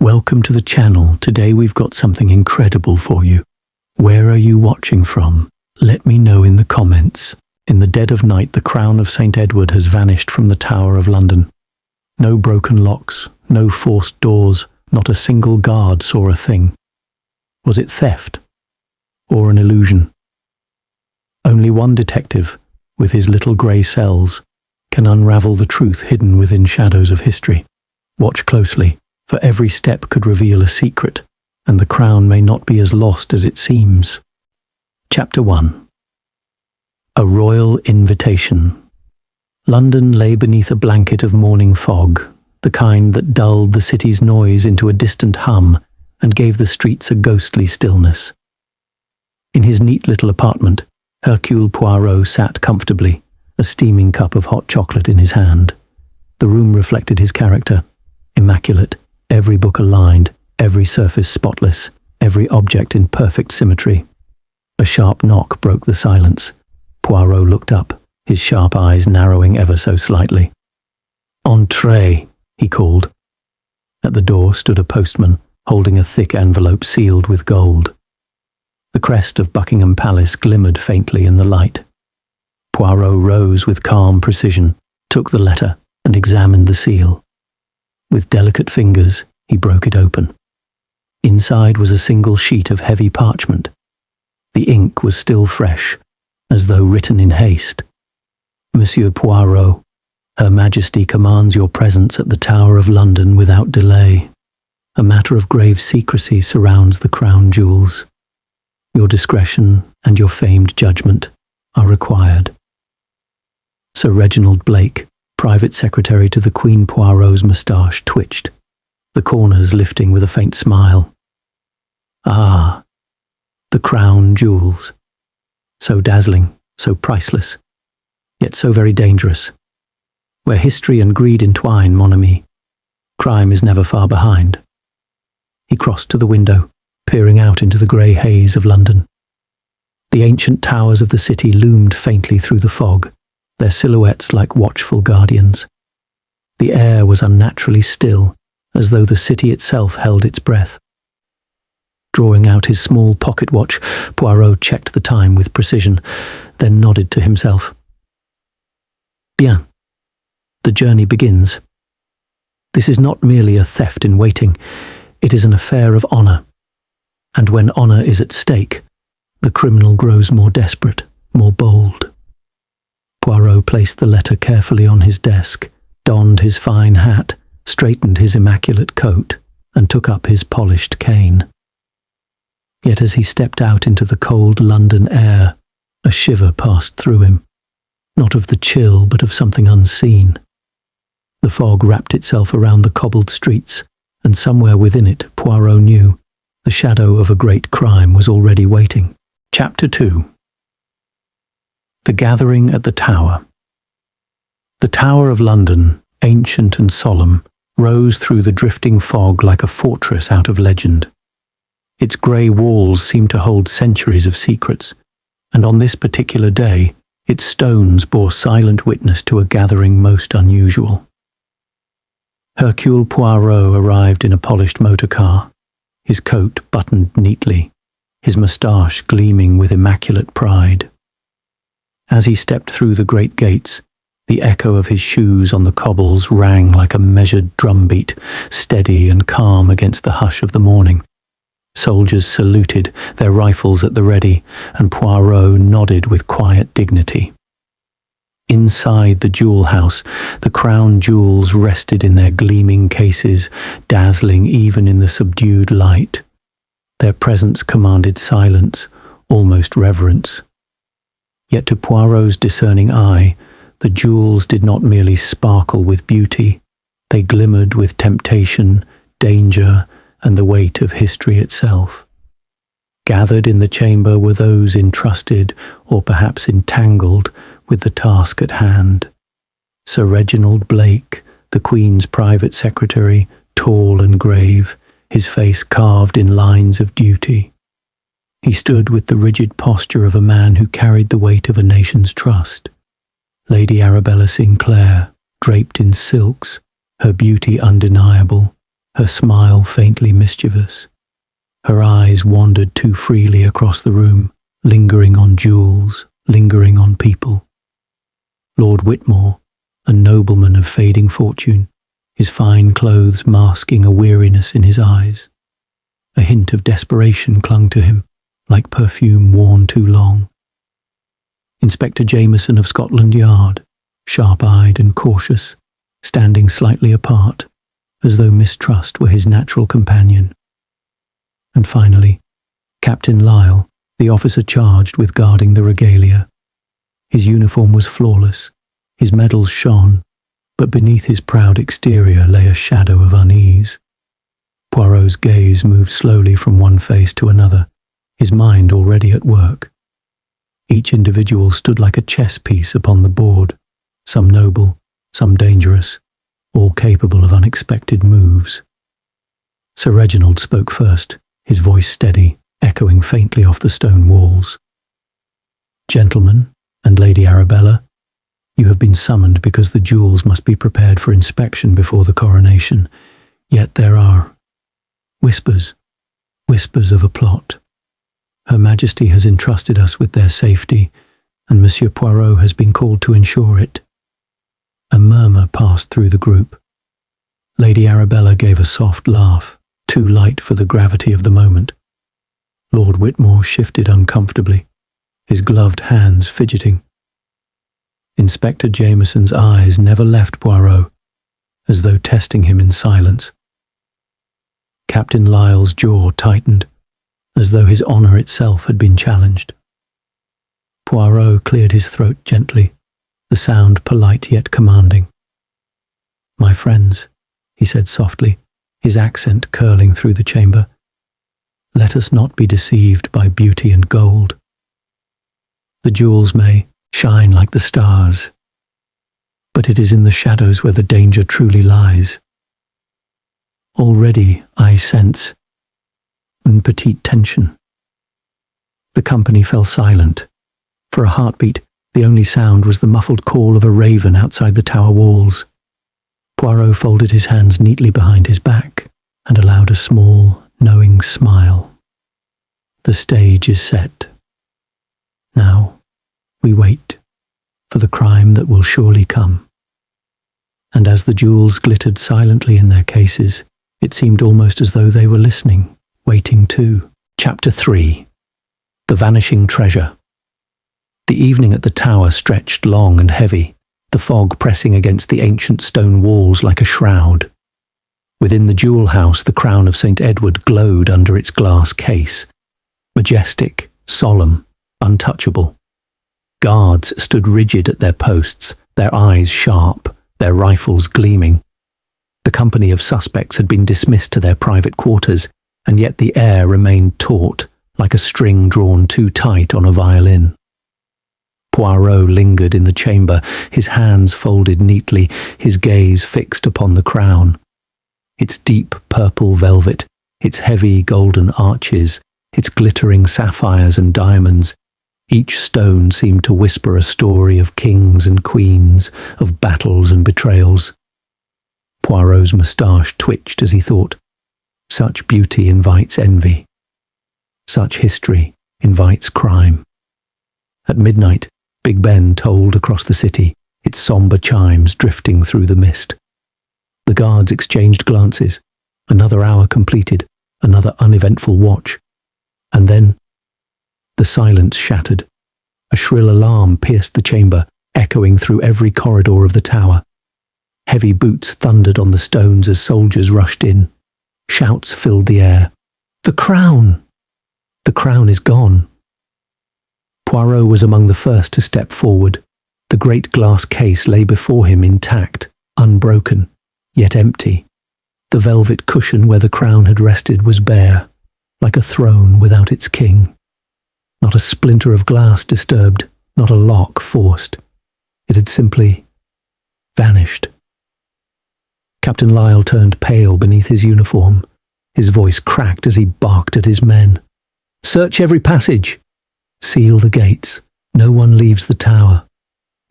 Welcome to the channel. Today we've got something incredible for you. Where are you watching from? Let me know in the comments. In the dead of night, the crown of St. Edward has vanished from the Tower of London. No broken locks, no forced doors, not a single guard saw a thing. Was it theft? Or an illusion? Only one detective, with his little grey cells, can unravel the truth hidden within shadows of history. Watch closely, for every step could reveal a secret, and the crown may not be as lost as it seems. Chapter 1. A Royal Invitation. London lay beneath a blanket of morning fog, the kind that dulled the city's noise into a distant hum and gave the streets a ghostly stillness. In his neat little apartment, Hercule Poirot sat comfortably, a steaming cup of hot chocolate in his hand. The room reflected his character, immaculate, every book aligned, every surface spotless, every object in perfect symmetry. A sharp knock broke the silence. Poirot looked up, his sharp eyes narrowing ever so slightly. "Entrez," he called. At the door stood a postman, holding a thick envelope sealed with gold. The crest of Buckingham Palace glimmered faintly in the light. Poirot rose with calm precision, took the letter, and examined the seal. With delicate fingers, he broke it open. Inside was a single sheet of heavy parchment. The ink was still fresh, as though written in haste. "Monsieur Poirot, Her Majesty commands your presence at the Tower of London without delay. A matter of grave secrecy surrounds the crown jewels. Your discretion and your famed judgment are required." Sir Reginald Blake, private secretary to the Queen. Poirot's moustache twitched, the corners lifting with a faint smile. Ah, the crown jewels. So dazzling, so priceless, yet so very dangerous. Where history and greed entwine, mon ami, crime is never far behind. He crossed to the window, peering out into the grey haze of London. The ancient towers of the city loomed faintly through the fog, their silhouettes like watchful guardians. The air was unnaturally still, as though the city itself held its breath. Drawing out his small pocket watch, Poirot checked the time with precision, then nodded to himself. "Bien. The journey begins. This is not merely a theft in waiting, it is an affair of honour. And when honour is at stake, the criminal grows more desperate, more bold." Poirot placed the letter carefully on his desk, donned his fine hat, straightened his immaculate coat, and took up his polished cane. Yet as he stepped out into the cold London air, a shiver passed through him, not of the chill but of something unseen. The fog wrapped itself around the cobbled streets, and somewhere within it, Poirot knew, the shadow of a great crime was already waiting. Chapter 2. The Gathering at the Tower. The Tower of London, ancient and solemn, rose through the drifting fog like a fortress out of legend. Its grey walls seemed to hold centuries of secrets, and on this particular day, its stones bore silent witness to a gathering most unusual. Hercule Poirot arrived in a polished motor car, his coat buttoned neatly, his moustache gleaming with immaculate pride. As he stepped through the great gates, the echo of his shoes on the cobbles rang like a measured drumbeat, steady and calm against the hush of the morning. Soldiers saluted, their rifles at the ready, and Poirot nodded with quiet dignity. Inside the jewel house, the crown jewels rested in their gleaming cases, dazzling even in the subdued light. Their presence commanded silence, almost reverence. Yet to Poirot's discerning eye, the jewels did not merely sparkle with beauty, they glimmered with temptation, danger, and the weight of history itself. Gathered in the chamber were those entrusted, or perhaps entangled, with the task at hand. Sir Reginald Blake, the Queen's private secretary, tall and grave, his face carved in lines of duty. He stood with the rigid posture of a man who carried the weight of a nation's trust. Lady Arabella Sinclair, draped in silks, her beauty undeniable, her smile faintly mischievous. Her eyes wandered too freely across the room, lingering on jewels, lingering on people. Lord Whitmore, a nobleman of fading fortune, his fine clothes masking a weariness in his eyes. A hint of desperation clung to him, like perfume worn too long. Inspector Jameson of Scotland Yard, sharp-eyed and cautious, standing slightly apart, as though mistrust were his natural companion. And finally, Captain Lyle, the officer charged with guarding the regalia. His uniform was flawless, his medals shone, but beneath his proud exterior lay a shadow of unease. Poirot's gaze moved slowly from one face to another, his mind already at work. Each individual stood like a chess piece upon the board, some noble, some dangerous, all capable of unexpected moves. Sir Reginald spoke first, his voice steady, echoing faintly off the stone walls. "Gentlemen, and Lady Arabella, you have been summoned because the jewels must be prepared for inspection before the coronation, yet there are whispers of a plot. Her Majesty has entrusted us with their safety, and Monsieur Poirot has been called to ensure it." A murmur passed through the group. Lady Arabella gave a soft laugh, too light for the gravity of the moment. Lord Whitmore shifted uncomfortably, his gloved hands fidgeting. Inspector Jameson's eyes never left Poirot, as though testing him in silence. Captain Lyle's jaw tightened, as though his honour itself had been challenged. Poirot cleared his throat gently, the sound polite yet commanding. "My friends," he said softly, his accent curling through the chamber, "let us not be deceived by beauty and gold. The jewels may shine like the stars, but it is in the shadows where the danger truly lies. Already I sense une petite tension." The company fell silent. For a heartbeat, the only sound was the muffled call of a raven outside the tower walls. Poirot folded his hands neatly behind his back and allowed a small, knowing smile. The stage is set. Now we wait for the crime that will surely come. And as the jewels glittered silently in their cases, it seemed almost as though they were listening, waiting too. Chapter 3. The Vanishing Treasure. The evening at the tower stretched long and heavy, the fog pressing against the ancient stone walls like a shroud. Within the jewel house, the crown of St. Edward glowed under its glass case, majestic, solemn, untouchable. Guards stood rigid at their posts, their eyes sharp, their rifles gleaming. The company of suspects had been dismissed to their private quarters, and yet the air remained taut, like a string drawn too tight on a violin. Poirot lingered in the chamber, his hands folded neatly, his gaze fixed upon the crown. Its deep purple velvet, its heavy golden arches, its glittering sapphires and diamonds, each stone seemed to whisper a story of kings and queens, of battles and betrayals. Poirot's moustache twitched as he thought, such beauty invites envy. Such history invites crime. At midnight, Big Ben tolled across the city, its sombre chimes drifting through the mist. The guards exchanged glances. Another hour completed, another uneventful watch. And then the silence shattered. A shrill alarm pierced the chamber, echoing through every corridor of the tower. Heavy boots thundered on the stones as soldiers rushed in. Shouts filled the air. "The crown! The crown is gone!" Poirot was among the first to step forward. The great glass case lay before him intact, unbroken, yet empty. The velvet cushion where the crown had rested was bare, like a throne without its king. Not a splinter of glass disturbed, not a lock forced. It had simply vanished. Captain Lyle turned pale beneath his uniform. His voice cracked as he barked at his men. "Search every passage! Seal the gates. No one leaves the tower."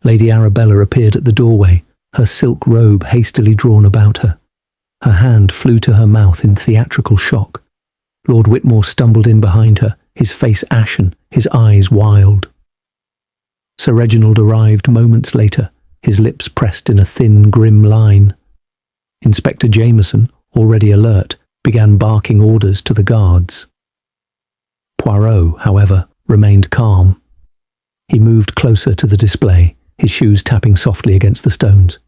Lady Arabella appeared at the doorway, her silk robe hastily drawn about her. Her hand flew to her mouth in theatrical shock. Lord Whitmore stumbled in behind her, his face ashen, his eyes wild. Sir Reginald arrived moments later, his lips pressed in a thin, grim line. Inspector Jameson, already alert, began barking orders to the guards. Poirot, however, remained calm. He moved closer to the display, his shoes tapping softly against the stones.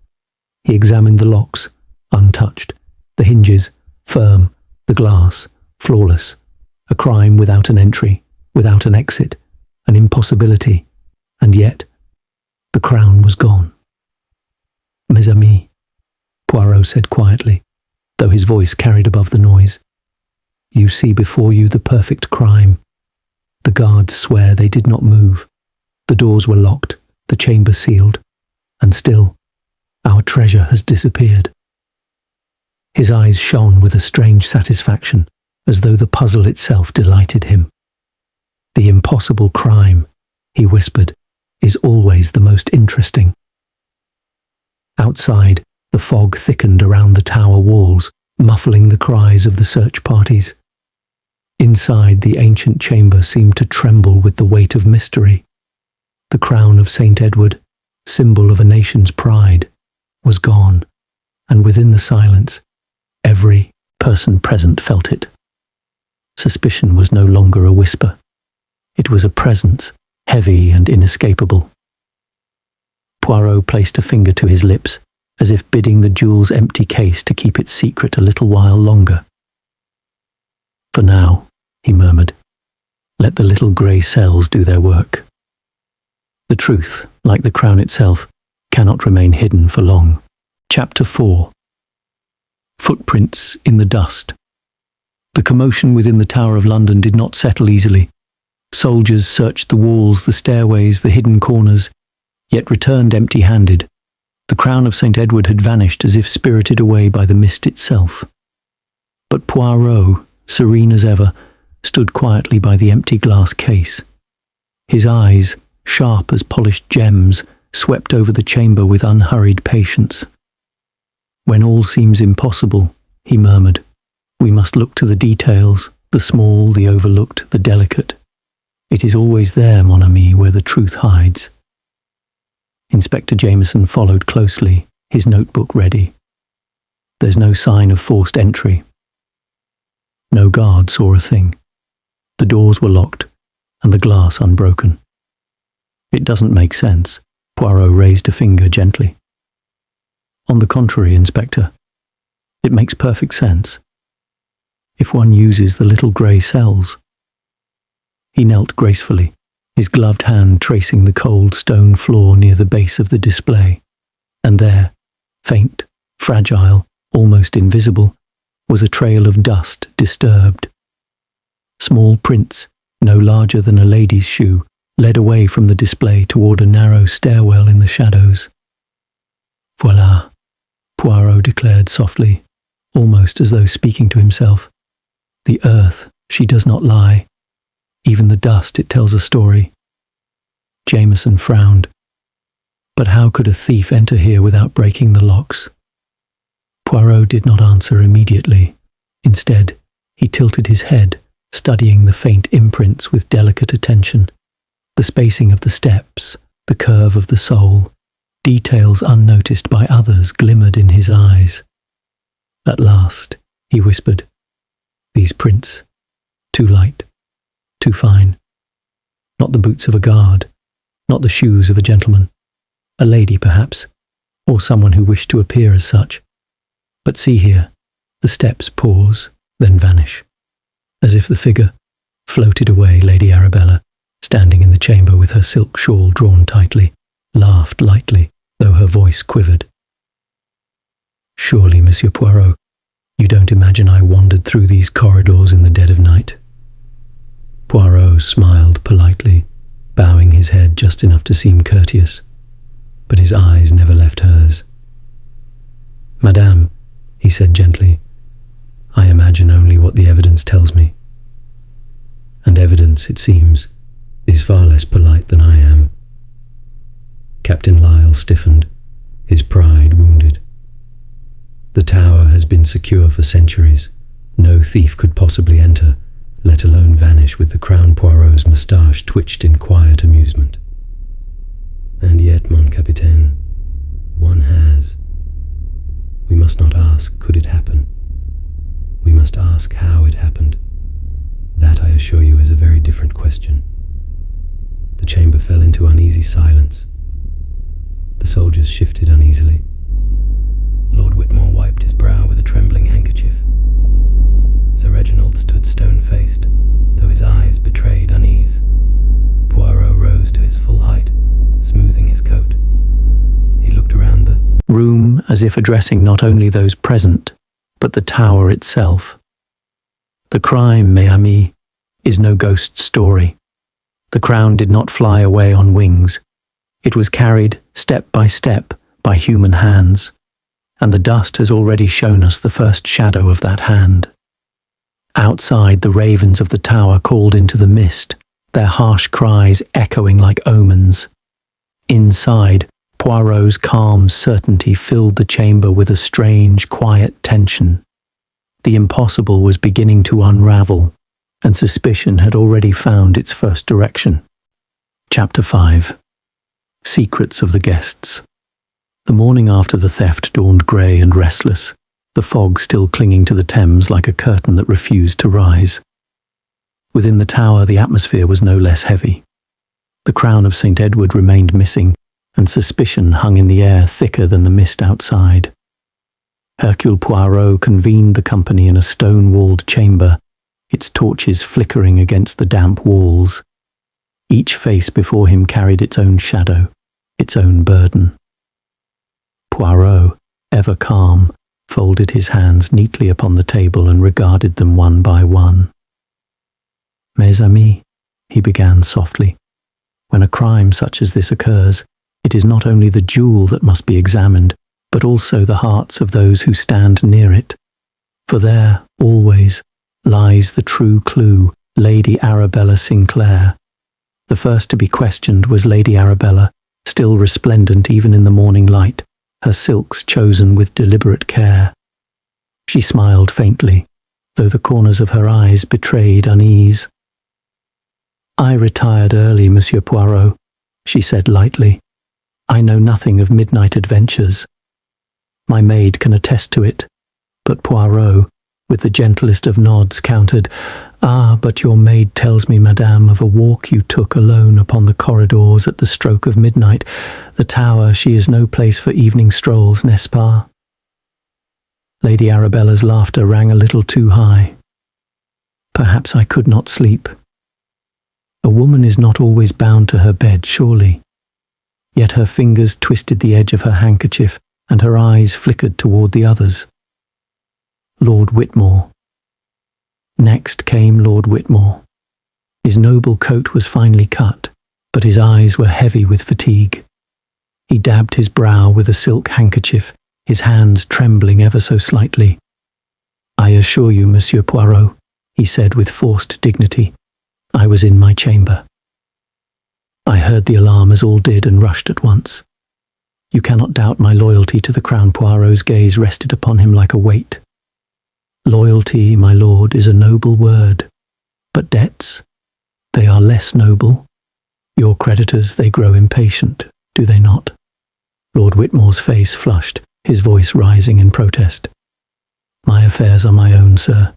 He examined the locks, untouched, the hinges, firm, the glass, flawless. A crime without an entry, without an exit, an impossibility. And yet, the crown was gone. "Mes amis," Poirot said quietly, though his voice carried above the noise. "You see before you the perfect crime. The guards swear they did not move. The doors were locked, the chamber sealed, and still, our treasure has disappeared." His eyes shone with a strange satisfaction, as though the puzzle itself delighted him. "The impossible crime," he whispered, "is always the most interesting." Outside, the fog thickened around the tower walls, muffling the cries of the search parties. Inside, the ancient chamber seemed to tremble with the weight of mystery. The crown of St. Edward, symbol of a nation's pride, was gone, and within the silence, every person present felt it. Suspicion was no longer a whisper. It was a presence, heavy and inescapable. Poirot placed a finger to his lips, as if bidding the jewel's empty case to keep its secret a little while longer. "For now," he murmured, "let the little grey cells do their work. The truth, like the crown itself, cannot remain hidden for long." Chapter 4. Footprints in the dust. The commotion within the Tower of London did not settle easily. Soldiers searched the walls, the stairways, the hidden corners, yet returned empty-handed. The crown of St. Edward had vanished as if spirited away by the mist itself. But Poirot, serene as ever, stood quietly by the empty glass case. His eyes, sharp as polished gems, swept over the chamber with unhurried patience. "When all seems impossible," he murmured, "we must look to the details, the small, the overlooked, the delicate. It is always there, mon ami, where the truth hides." Inspector Jameson followed closely, his notebook ready. "There's no sign of forced entry." No guard saw a thing. The doors were locked, and the glass unbroken. "It doesn't make sense." Poirot raised a finger gently. "On the contrary, Inspector, it makes perfect sense. If one uses the little grey cells." He knelt gracefully, his gloved hand tracing the cold stone floor near the base of the display. And there, faint, fragile, almost invisible, was a trail of dust disturbed. Small prints, no larger than a lady's shoe, led away from the display toward a narrow stairwell in the shadows. "Voilà," Poirot declared softly, almost as though speaking to himself. "The earth, she does not lie. Even the dust, it tells a story." Jameson frowned. But how could a thief enter here without breaking the locks? Poirot did not answer immediately. Instead, he tilted his head, studying the faint imprints with delicate attention. The spacing of the steps, the curve of the sole, details unnoticed by others glimmered in his eyes. "At last," he whispered, "these prints, too light, too fine. Not the boots of a guard, not the shoes of a gentleman. A lady, perhaps, or someone who wished to appear as such. But see here, the steps pause, then vanish, as if the figure floated away. Lady Arabella, standing in the chamber with her silk shawl drawn tightly, laughed lightly, though her voice quivered. "Surely, Monsieur Poirot, you don't imagine I wandered through these corridors in the dead of night?" Poirot smiled politely, bowing his head just enough to seem courteous, but his eyes never left hers. "Madame," he said gently, "I imagine only what the evidence tells me. And evidence, it seems, is far less polite than I am." Captain Lyle stiffened, his pride wounded. The tower has been secure for centuries. No thief could possibly enter, let alone vanish with the Crown Poirot's moustache twitched in quiet amusement. And yet, mon capitaine, one has. We must not ask, could it happen? We must ask how it happened. That, I assure you, is a very different question. The chamber fell into uneasy silence. The soldiers shifted uneasily. Lord Whitmore wiped his brow with a trembling handkerchief. Sir Reginald stood stone-faced, though his eyes betrayed unease. Poirot rose to his full height, smoothing his coat. He looked around the room as if addressing not only those present, but the tower itself. The crime, mes amis, is no ghost story. The crown did not fly away on wings. It was carried step by human hands, and the dust has already shown us the first shadow of that hand. Outside, the ravens of the tower called into the mist, their harsh cries echoing like omens. Inside, Poirot's calm certainty filled the chamber with a strange, quiet tension. The impossible was beginning to unravel, and suspicion had already found its first direction. Chapter 5. Secrets of the Guests. The morning after the theft dawned grey and restless, the fog still clinging to the Thames like a curtain that refused to rise. Within the tower, the atmosphere was no less heavy. The crown of St. Edward remained missing, and suspicion hung in the air thicker than the mist outside. Hercule Poirot convened the company in a stone-walled chamber, its torches flickering against the damp walls. Each face before him carried its own shadow, its own burden. Poirot, ever calm, folded his hands neatly upon the table and regarded them one by one. "Mes amis," he began softly, "when a crime such as this occurs, it is not only the jewel that must be examined, but also the hearts of those who stand near it. For there, always, lies the true clue, Lady Arabella Sinclair." The first to be questioned was Lady Arabella, still resplendent even in the morning light, her silks chosen with deliberate care. She smiled faintly, though the corners of her eyes betrayed unease. "I retired early, Monsieur Poirot," she said lightly. "I know nothing of midnight adventures. My maid can attest to it." But Poirot, with the gentlest of nods, countered, "Ah, but your maid tells me, madame, of a walk you took alone upon the corridors at the stroke of midnight. The tower, she is no place for evening strolls, n'est-ce pas?" Lady Arabella's laughter rang a little too high. "Perhaps I could not sleep. A woman is not always bound to her bed, surely." Yet her fingers twisted the edge of her handkerchief, and her eyes flickered toward the others. Lord Whitmore. Next came Lord Whitmore. His noble coat was finely cut, but his eyes were heavy with fatigue. He dabbed his brow with a silk handkerchief, his hands trembling ever so slightly. "I assure you, Monsieur Poirot," he said with forced dignity, "I was in my chamber. I heard the alarm as all did and rushed at once. You cannot doubt my loyalty to the Crown." Poirot's gaze rested upon him like a weight. "Loyalty, my lord, is a noble word. But debts? They are less noble. Your creditors, they grow impatient, do they not?" Lord Whitmore's face flushed, his voice rising in protest. "My affairs are my own, sir.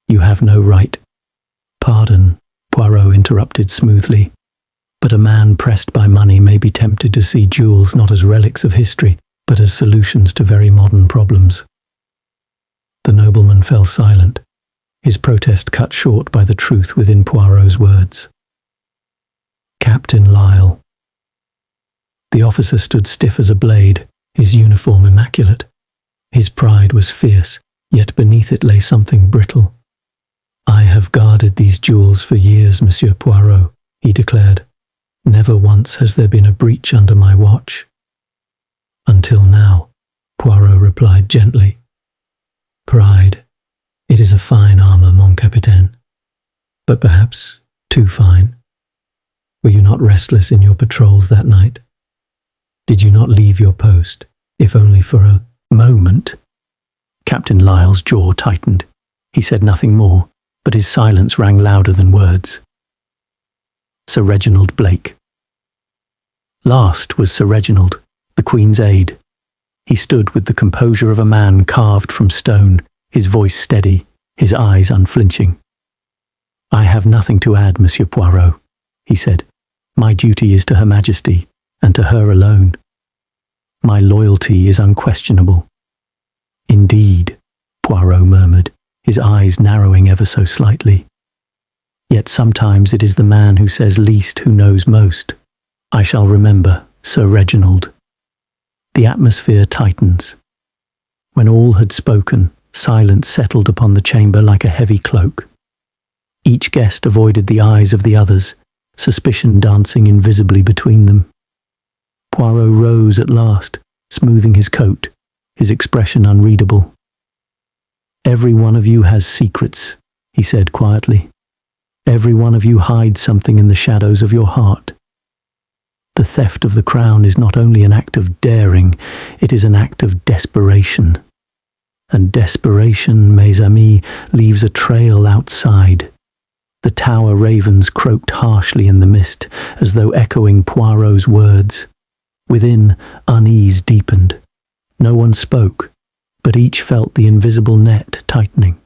You have no right." "Pardon," Poirot interrupted smoothly, "but a man pressed by money may be tempted to see jewels not as relics of history, but as solutions to very modern problems." The nobleman fell silent, his protest cut short by the truth within Poirot's words. "Captain Lyle." The officer stood stiff as a blade, his uniform immaculate. His pride was fierce, yet beneath it lay something brittle. "I have guarded these jewels for years, Monsieur Poirot," he declared. "Never once has there been a breach under my watch." "Until now," Poirot replied gently. "Pride, it is a fine armor, mon capitaine, but perhaps too fine. Were you not restless in your patrols that night? Did you not leave your post, if only for a moment, Captain Lyle's jaw tightened. He said nothing more, but his silence rang louder than words. Sir Reginald Blake. Last was Sir Reginald, the Queen's aide. He stood with the composure of a man carved from stone, his voice steady, his eyes unflinching. "I have nothing to add, Monsieur Poirot," he said. "My duty is to Her Majesty, and to her alone. My loyalty is unquestionable." "Indeed," Poirot murmured, his eyes narrowing ever so slightly. "Yet sometimes it is the man who says least who knows most. I shall remember, Sir Reginald." The atmosphere tightens. When all had spoken, silence settled upon the chamber like a heavy cloak. Each guest avoided the eyes of the others, suspicion dancing invisibly between them. Poirot rose at last, smoothing his coat, his expression unreadable. "Every one of you has secrets," he said quietly. "Every one of you hides something in the shadows of your heart. The theft of the crown is not only an act of daring, it is an act of desperation. And desperation, mes amis, leaves a trail outside." The tower ravens croaked harshly in the mist, as though echoing Poirot's words. Within, unease deepened. No one spoke, but each felt the invisible net tightening.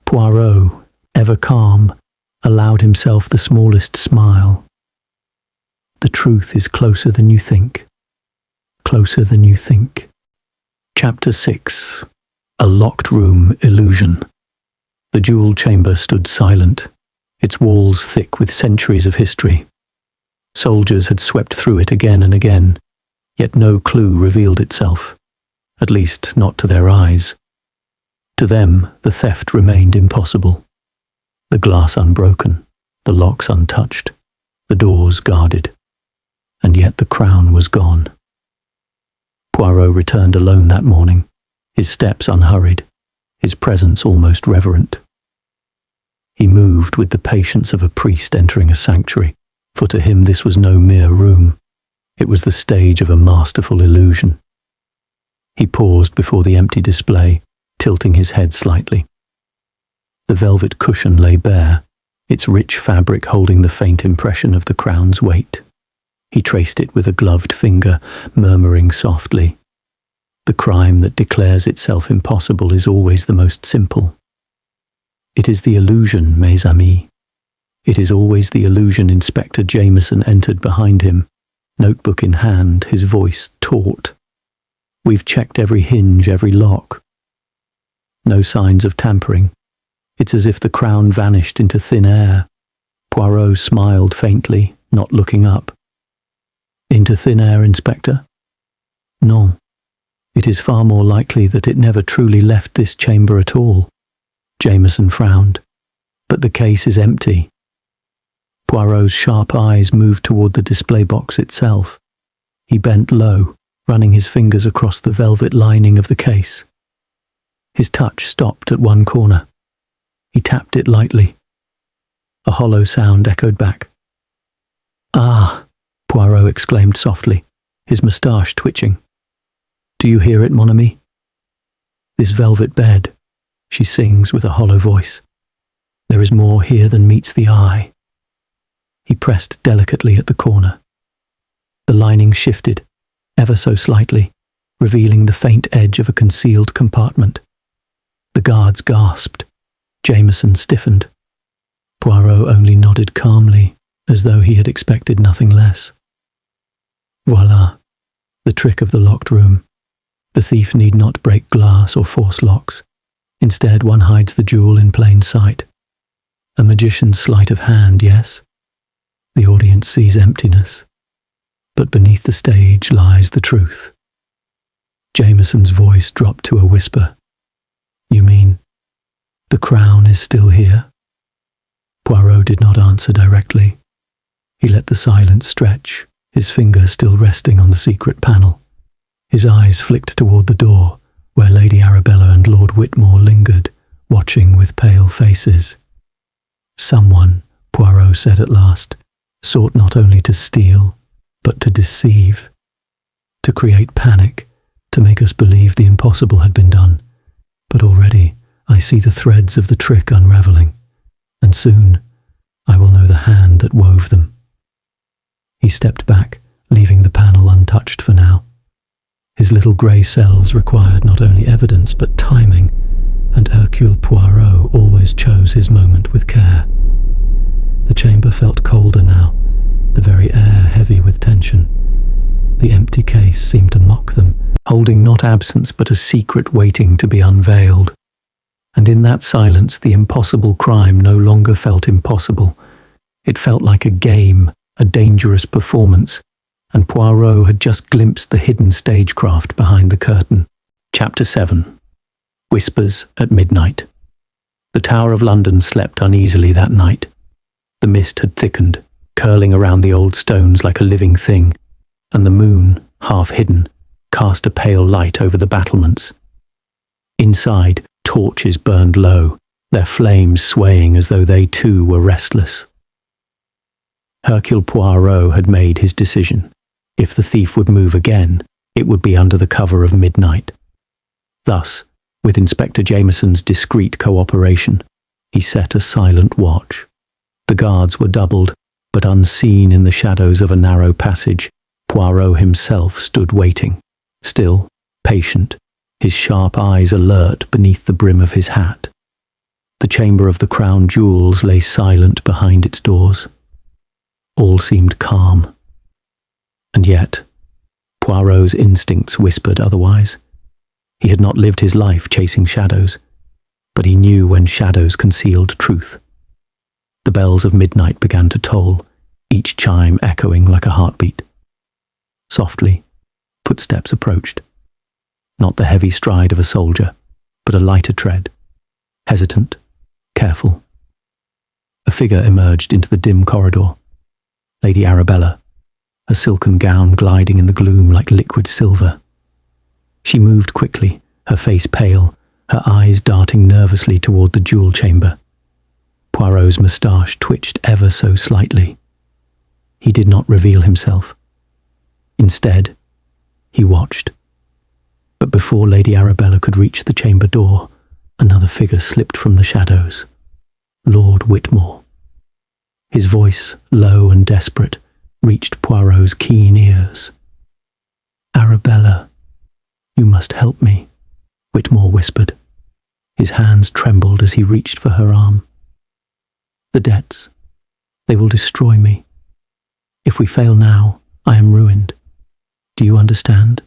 Poirot, ever calm, allowed himself the smallest smile. "The truth is closer than you think. Closer than you think." Chapter 6. A locked room illusion. The jewel chamber stood silent, its walls thick with centuries of history. Soldiers had swept through it again and again, yet no clue revealed itself, at least not to their eyes. To them, the theft remained impossible. The glass unbroken, the locks untouched, the doors guarded, and yet the crown was gone. Poirot returned alone that morning, his steps unhurried, his presence almost reverent. He moved with the patience of a priest entering a sanctuary, for to him this was no mere room. It was the stage of a masterful illusion. He paused before the empty display, tilting his head slightly. The velvet cushion lay bare, its rich fabric holding the faint impression of the crown's weight. He traced it with a gloved finger, murmuring softly, "The crime that declares itself impossible is always the most simple. It is the illusion, mes amis. It is always the illusion." Inspector Jameson entered behind him, notebook in hand, his voice taut. "We've checked every hinge, every lock. No signs of tampering. It's as if the crown vanished into thin air." Poirot smiled faintly, not looking up. "Into thin air, Inspector?" "Non. It is far more likely that it never truly left this chamber at all." Jameson frowned. "But the case is empty." Poirot's sharp eyes moved toward the display box itself. He bent low, running his fingers across the velvet lining of the case. His touch stopped at one corner. He tapped it lightly. A hollow sound echoed back. "Ah!" Poirot exclaimed softly, his moustache twitching. "Do you hear it, mon ami? This velvet bed," she sings with a hollow voice. "There is more here than meets the eye." He pressed delicately at the corner. The lining shifted, ever so slightly, revealing the faint edge of a concealed compartment. The guards gasped. Jameson stiffened. Poirot only nodded calmly, as though he had expected nothing less. Voila, the trick of the locked room. The thief need not break glass or force locks. Instead, one hides the jewel in plain sight. A magician's sleight of hand, yes? The audience sees emptiness, but beneath the stage lies the truth. Jameson's voice dropped to a whisper. "You mean, the crown is still here?" Poirot did not answer directly. He let the silence stretch, his finger still resting on the secret panel. His eyes flicked toward the door, where Lady Arabella and Lord Whitmore lingered, watching with pale faces. "Someone," Poirot said at last, "sought not only to steal, but to deceive, to create panic, to make us believe the impossible had been done, but already I see the threads of the trick unraveling, and soon I will know the hand that wove them." He stepped back, leaving the panel untouched for now. His little grey cells required not only evidence but timing, and Hercule Poirot always chose his moment with care. The chamber felt colder now, the very air heavy with tension. The empty case seemed to mock them, holding not absence but a secret waiting to be unveiled. And in that silence the impossible crime no longer felt impossible. It felt like a game, a dangerous performance, and Poirot had just glimpsed the hidden stagecraft behind the curtain. Chapter 7. Whispers at Midnight. The Tower of London slept uneasily that night. The mist had thickened, curling around the old stones like a living thing, and the moon, half hidden, cast a pale light over the battlements. Inside, torches burned low, their flames swaying as though they too were restless. Hercule Poirot had made his decision. If the thief would move again, it would be under the cover of midnight. Thus, with Inspector Jameson's discreet cooperation, he set a silent watch. The guards were doubled, but unseen in the shadows of a narrow passage, Poirot himself stood waiting, still, patient, his sharp eyes alert beneath the brim of his hat. The chamber of the crown jewels lay silent behind its doors. All seemed calm. And yet, Poirot's instincts whispered otherwise. He had not lived his life chasing shadows, but he knew when shadows concealed truth. The bells of midnight began to toll, each chime echoing like a heartbeat. Softly, footsteps approached. Not the heavy stride of a soldier, but a lighter tread, hesitant, careful. A figure emerged into the dim corridor. Lady Arabella, her silken gown gliding in the gloom like liquid silver. She moved quickly, her face pale, her eyes darting nervously toward the jewel chamber. Poirot's moustache twitched ever so slightly. He did not reveal himself. Instead, he watched. But before Lady Arabella could reach the chamber door, another figure slipped from the shadows. Lord Whitmore. His voice, low and desperate, reached Poirot's keen ears. "Arabella, you must help me," Whitmore whispered. His hands trembled as he reached for her arm. "The debts, they will destroy me. If we fail now, I am ruined. Do you understand?"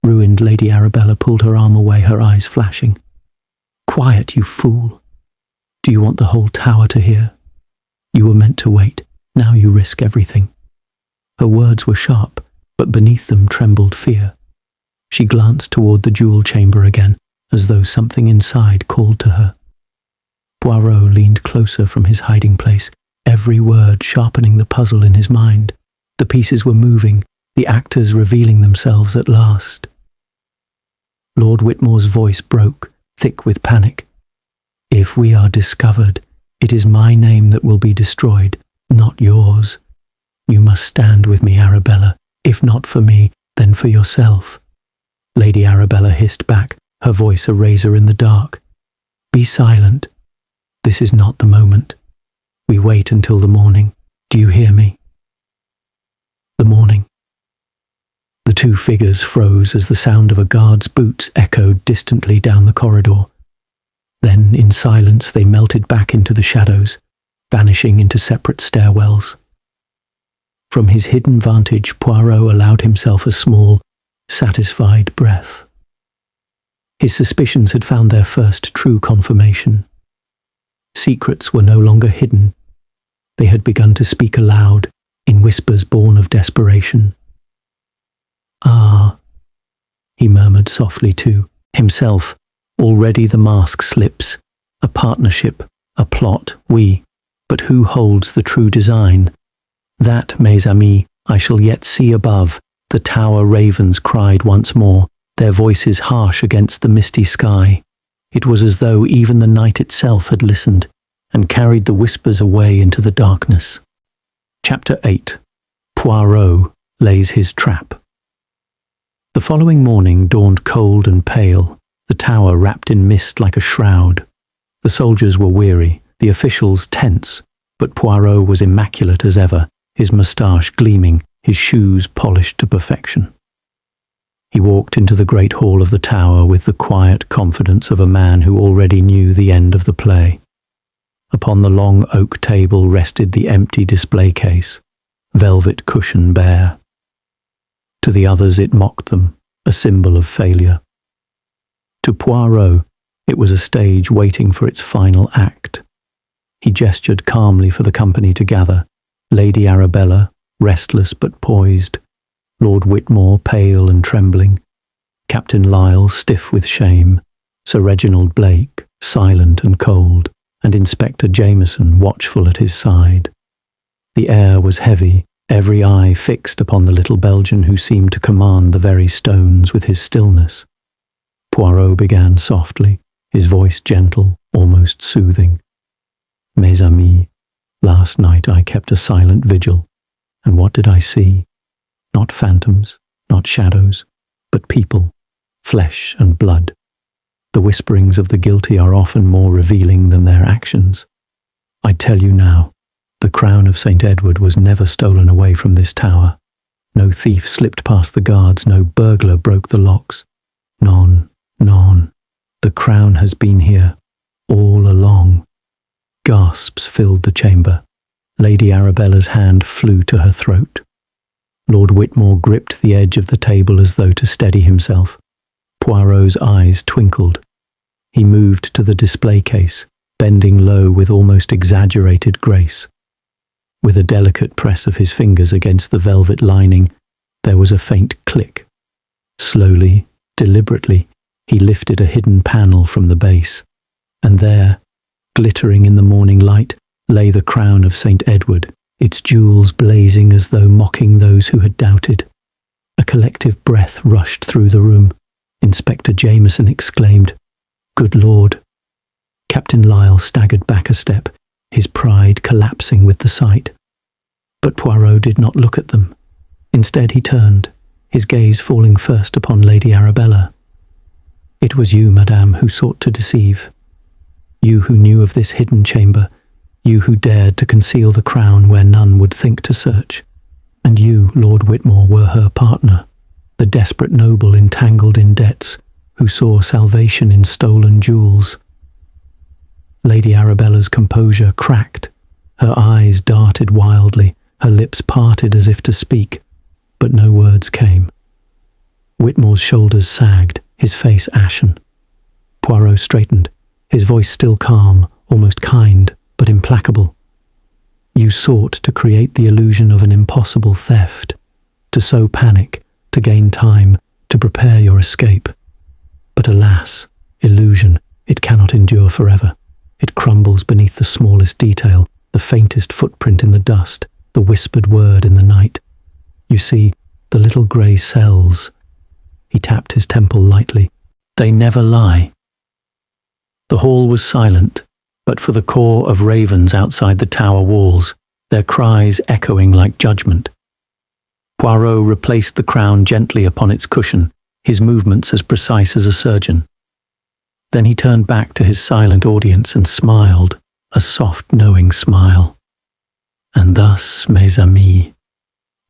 Ruined Lady Arabella pulled her arm away, her eyes flashing. "Quiet, you fool. Do you want the whole tower to hear? You were meant to wait. Now you risk everything." Her words were sharp, but beneath them trembled fear. She glanced toward the jewel chamber again, as though something inside called to her. Poirot leaned closer from his hiding place, every word sharpening the puzzle in his mind. The pieces were moving, the actors revealing themselves at last. Lord Whitmore's voice broke, thick with panic. "If we are discovered, it is my name that will be destroyed, not yours. You must stand with me, Arabella. If not for me, then for yourself." Lady Arabella hissed back, her voice a razor in the dark. "Be silent. This is not the moment. We wait until the morning. Do you hear me?" The morning. The two figures froze as the sound of a guard's boots echoed distantly down the corridor. Then, in silence, they melted back into the shadows, vanishing into separate stairwells. From his hidden vantage, Poirot allowed himself a small, satisfied breath. His suspicions had found their first true confirmation. Secrets were no longer hidden. They had begun to speak aloud, in whispers born of desperation. "Ah," he murmured softly to himself. "Already the mask slips. A partnership, a plot, but who holds the true design? That, mes amis, I shall yet see above." The tower ravens cried once more, their voices harsh against the misty sky. It was as though even the night itself had listened and carried the whispers away into the darkness. Chapter 8. Poirot lays his trap. The following morning dawned cold and pale, the tower wrapped in mist like a shroud. The soldiers were weary, the officials tense, but Poirot was immaculate as ever, his moustache gleaming, his shoes polished to perfection. He walked into the great hall of the tower with the quiet confidence of a man who already knew the end of the play. Upon the long oak table rested the empty display case, velvet cushion bare. To the others it mocked them, a symbol of failure. To Poirot, it was a stage waiting for its final act. He gestured calmly for the company to gather, Lady Arabella, restless but poised, Lord Whitmore pale and trembling, Captain Lyle stiff with shame, Sir Reginald Blake silent and cold, and Inspector Jameson watchful at his side. The air was heavy, every eye fixed upon the little Belgian who seemed to command the very stones with his stillness. Poirot began softly, his voice gentle, almost soothing. Mes amis, last night I kept a silent vigil, and what did I see? Not phantoms, not shadows, but people, flesh and blood. The whisperings of the guilty are often more revealing than their actions. I tell you now, the crown of St. Edward was never stolen away from this tower. No thief slipped past the guards, no burglar broke the locks. Non, non, the crown has been here, all along. Gasps filled the chamber. Lady Arabella's hand flew to her throat. Lord Whitmore gripped the edge of the table as though to steady himself. Poirot's eyes twinkled. He moved to the display case, bending low with almost exaggerated grace. With a delicate press of his fingers against the velvet lining, there was a faint click. Slowly, deliberately, he lifted a hidden panel from the base, and there, glittering in the morning light, lay the crown of St. Edward, its jewels blazing as though mocking those who had doubted. A collective breath rushed through the room. Inspector Jameson exclaimed, "Good Lord!" Captain Lyle staggered back a step, his pride collapsing with the sight. But Poirot did not look at them. Instead he turned, his gaze falling first upon Lady Arabella. "It was you, madame, who sought to deceive. You who knew of this hidden chamber, you who dared to conceal the crown where none would think to search. And you, Lord Whitmore, were her partner, the desperate noble entangled in debts, who saw salvation in stolen jewels." Lady Arabella's composure cracked. Her eyes darted wildly, her lips parted as if to speak, but no words came. Whitmore's shoulders sagged, his face ashen. Poirot straightened, his voice still calm, almost kind, but implacable. "You sought to create the illusion of an impossible theft, to sow panic, to gain time, to prepare your escape. But alas, illusion, it cannot endure forever. It crumbles beneath the smallest detail, the faintest footprint in the dust, the whispered word in the night. You see, the little grey cells." He tapped his temple lightly. "They never lie." The hall was silent, but for the corps of ravens outside the tower walls, their cries echoing like judgment. Poirot replaced the crown gently upon its cushion, his movements as precise as a surgeon. Then he turned back to his silent audience and smiled, a soft, knowing smile. "And thus, mes amis,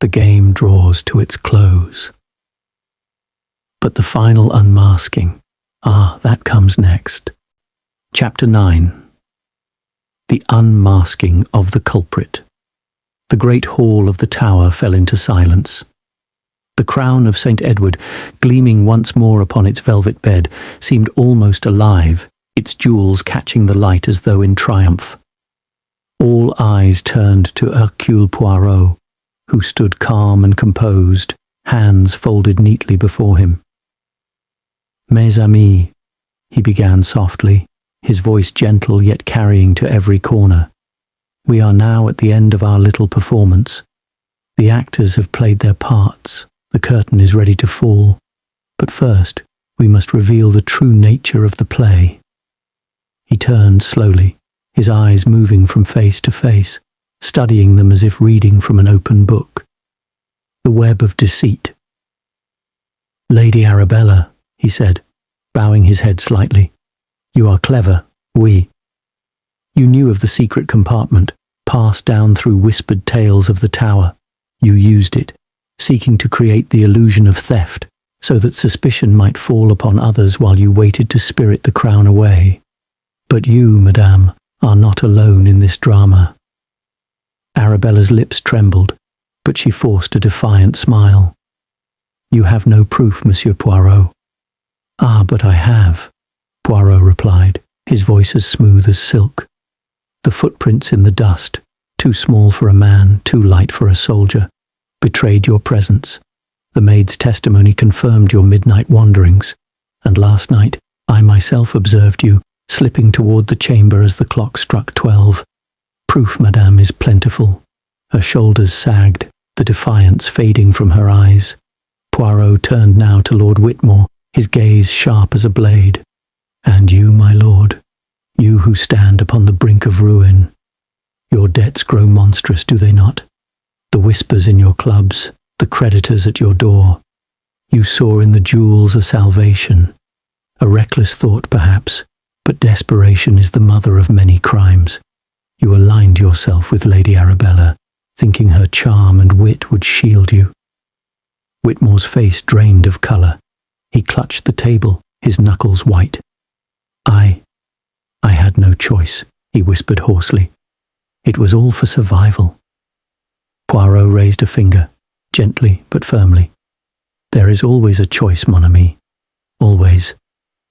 the game draws to its close." But the final unmasking, that comes next. Chapter 9. The unmasking of the culprit. The great hall of the tower fell into silence. The crown of St. Edward, gleaming once more upon its velvet bed, seemed almost alive, its jewels catching the light as though in triumph. All eyes turned to Hercule Poirot, who stood calm and composed, hands folded neatly before him. "Mes amis," he began softly, his voice gentle yet carrying to every corner. "We are now at the end of our little performance. The actors have played their parts. The curtain is ready to fall. But first, we must reveal the true nature of the play." He turned slowly, his eyes moving from face to face, studying them as if reading from an open book. The web of deceit. Lady Arabella, he said, bowing his head slightly. You are clever, oui. You knew of the secret compartment, passed down through whispered tales of the tower. You used it, seeking to create the illusion of theft, so that suspicion might fall upon others while you waited to spirit the crown away. But you, madame, are not alone in this drama. Arabella's lips trembled, but she forced a defiant smile. You have no proof, Monsieur Poirot. Ah, but I have, Poirot replied, his voice as smooth as silk. The footprints in the dust, too small for a man, too light for a soldier, betrayed your presence. The maid's testimony confirmed your midnight wanderings, and last night I myself observed you slipping toward the chamber as the clock struck 12. Proof, madame, is plentiful. Her shoulders sagged, the defiance fading from her eyes. Poirot turned now to Lord Whitmore, his gaze sharp as a blade. And you, my lord, you who stand upon the brink of ruin. Your debts grow monstrous, do they not? The whispers in your clubs, the creditors at your door. You saw in the jewels a salvation. A reckless thought, perhaps, but desperation is the mother of many crimes. You aligned yourself with Lady Arabella, thinking her charm and wit would shield you. Whitmore's face drained of colour. He clutched the table, his knuckles white. I had no choice, he whispered hoarsely. It was all for survival. Poirot raised a finger, gently but firmly. There is always a choice, mon ami. Always.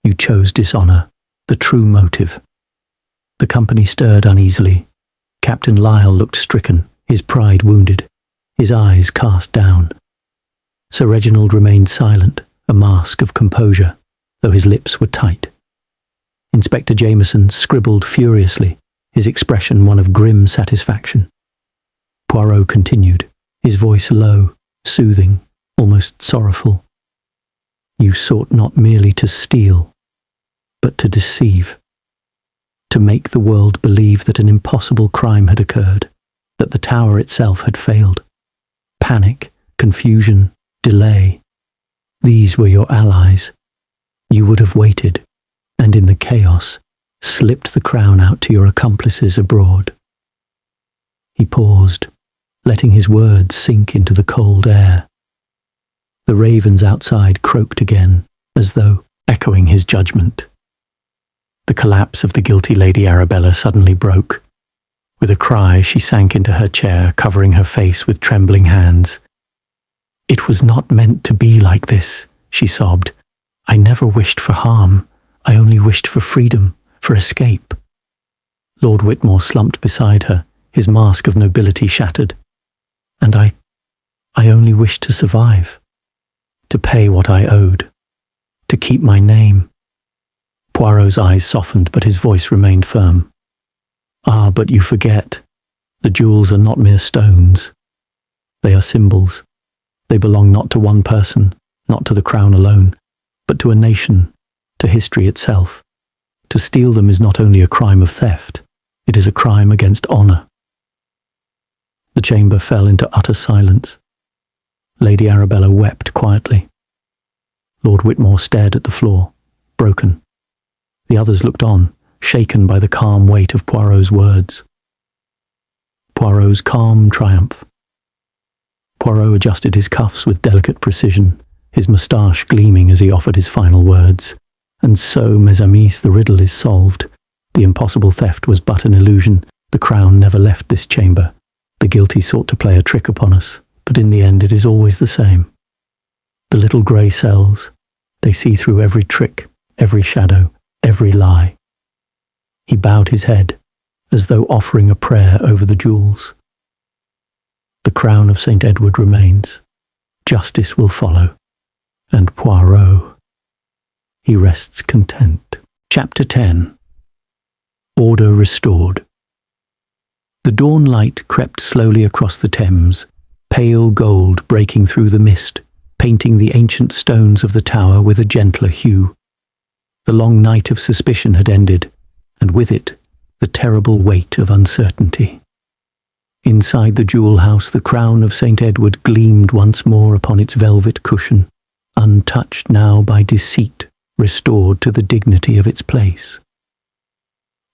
You chose dishonour, the true motive. The company stirred uneasily. Captain Lyle looked stricken, his pride wounded, his eyes cast down. Sir Reginald remained silent, a mask of composure, though his lips were tight. Inspector Jameson scribbled furiously, his expression one of grim satisfaction. Poirot continued, his voice low, soothing, almost sorrowful. You sought not merely to steal, but to deceive. To make the world believe that an impossible crime had occurred, that the tower itself had failed. Panic, confusion, delay. These were your allies. You would have waited, and in the chaos, slipped the crown out to your accomplices abroad. He paused, letting his words sink into the cold air. The ravens outside croaked again, as though echoing his judgment. The collapse of the guilty Lady Arabella suddenly broke. With a cry, she sank into her chair, covering her face with trembling hands. It was not meant to be like this, she sobbed. I never wished for harm. I only wished for freedom, for escape. Lord Whitmore slumped beside her, his mask of nobility shattered. And I only wished to survive, to pay what I owed, to keep my name. Poirot's eyes softened, but his voice remained firm. Ah, but you forget. The jewels are not mere stones. They are symbols. They belong not to one person, not to the crown alone, but to a nation, to history itself. To steal them is not only a crime of theft, it is a crime against honour. The chamber fell into utter silence. Lady Arabella wept quietly. Lord Whitmore stared at the floor, broken. The others looked on, shaken by the calm weight of Poirot's words. Poirot's calm triumph. Poirot adjusted his cuffs with delicate precision, his moustache gleaming as he offered his final words. And so, mes amis, the riddle is solved. The impossible theft was but an illusion. The crown never left this chamber. The guilty sought to play a trick upon us, but in the end it is always the same. The little grey cells, they see through every trick, every shadow, every lie. He bowed his head, as though offering a prayer over the jewels. The crown of St. Edward remains. Justice will follow. And Poirot, he rests content. Chapter 10. Order restored. The dawn light crept slowly across the Thames, pale gold breaking through the mist, painting the ancient stones of the tower with a gentler hue. The long night of suspicion had ended, and with it, the terrible weight of uncertainty. Inside the jewel house, the crown of St. Edward gleamed once more upon its velvet cushion, untouched now by deceit, restored to the dignity of its place.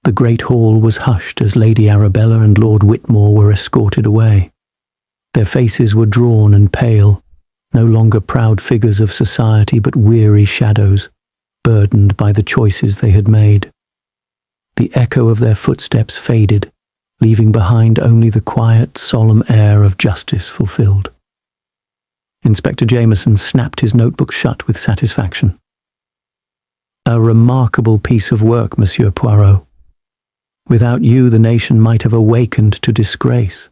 The great hall was hushed as Lady Arabella and Lord Whitmore were escorted away. Their faces were drawn and pale, no longer proud figures of society but weary shadows, burdened by the choices they had made. The echo of their footsteps faded, leaving behind only the quiet, solemn air of justice fulfilled. Inspector Jameson snapped his notebook shut with satisfaction. "A remarkable piece of work, Monsieur Poirot. Without you, the nation might have awakened to disgrace."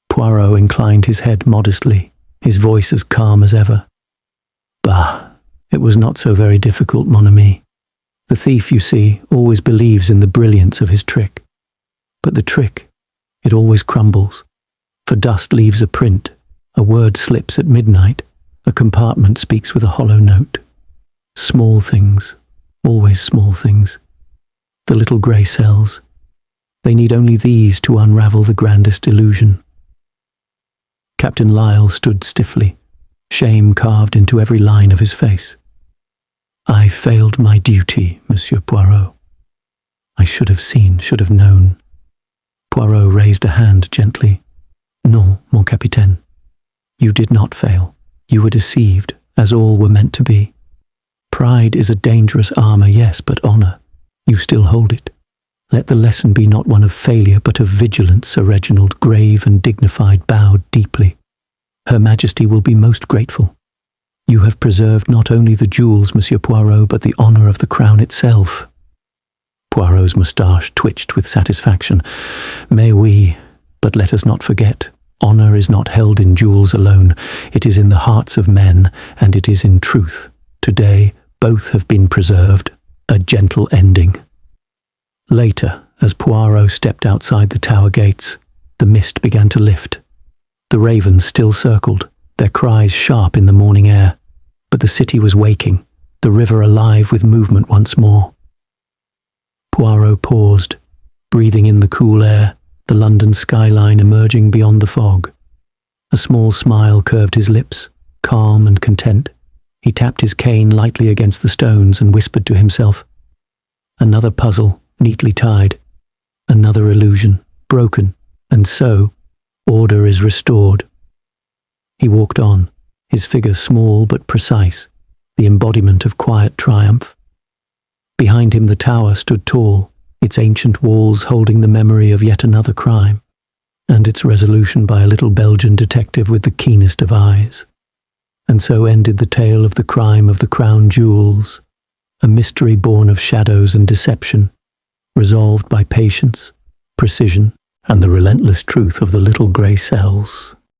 Poirot inclined his head modestly, his voice as calm as ever. "Bah, it was not so very difficult, mon ami. The thief, you see, always believes in the brilliance of his trick. But the trick, it always crumbles, for dust leaves a print, a word slips at midnight, a compartment speaks with a hollow note. Small things, always small things. The little grey cells. They need only these to unravel the grandest illusion." Captain Lyle stood stiffly, shame carved into every line of his face. "I failed my duty, Monsieur Poirot. I should have seen, should have known." Poirot raised a hand gently. "Non, mon capitaine. You did not fail. You were deceived, as all were meant to be. Pride is a dangerous armour, yes, but honour, you still hold it. Let the lesson be not one of failure, but of vigilance." Sir Reginald, grave and dignified, bowed deeply. "Her Majesty will be most grateful. You have preserved not only the jewels, Monsieur Poirot, but the honour of the crown itself." Poirot's moustache twitched with satisfaction. "Mais oui, but let us not forget, honour is not held in jewels alone. It is in the hearts of men, and it is in truth. Today, both have been preserved. A gentle ending." Later, as Poirot stepped outside the tower gates, the mist began to lift. The ravens still circled, their cries sharp in the morning air, but the city was waking, the river alive with movement once more. Poirot paused, breathing in the cool air, the London skyline emerging beyond the fog. A small smile curved his lips, calm and content. He tapped his cane lightly against the stones and whispered to himself, "Another puzzle, neatly tied. Another illusion, broken, and so, order is restored." He walked on, his figure small but precise, the embodiment of quiet triumph. Behind him the tower stood tall, its ancient walls holding the memory of yet another crime, and its resolution by a little Belgian detective with the keenest of eyes. And so ended the tale of the crime of the crown jewels, a mystery born of shadows and deception, resolved by patience, precision, and the relentless truth of the little grey cells.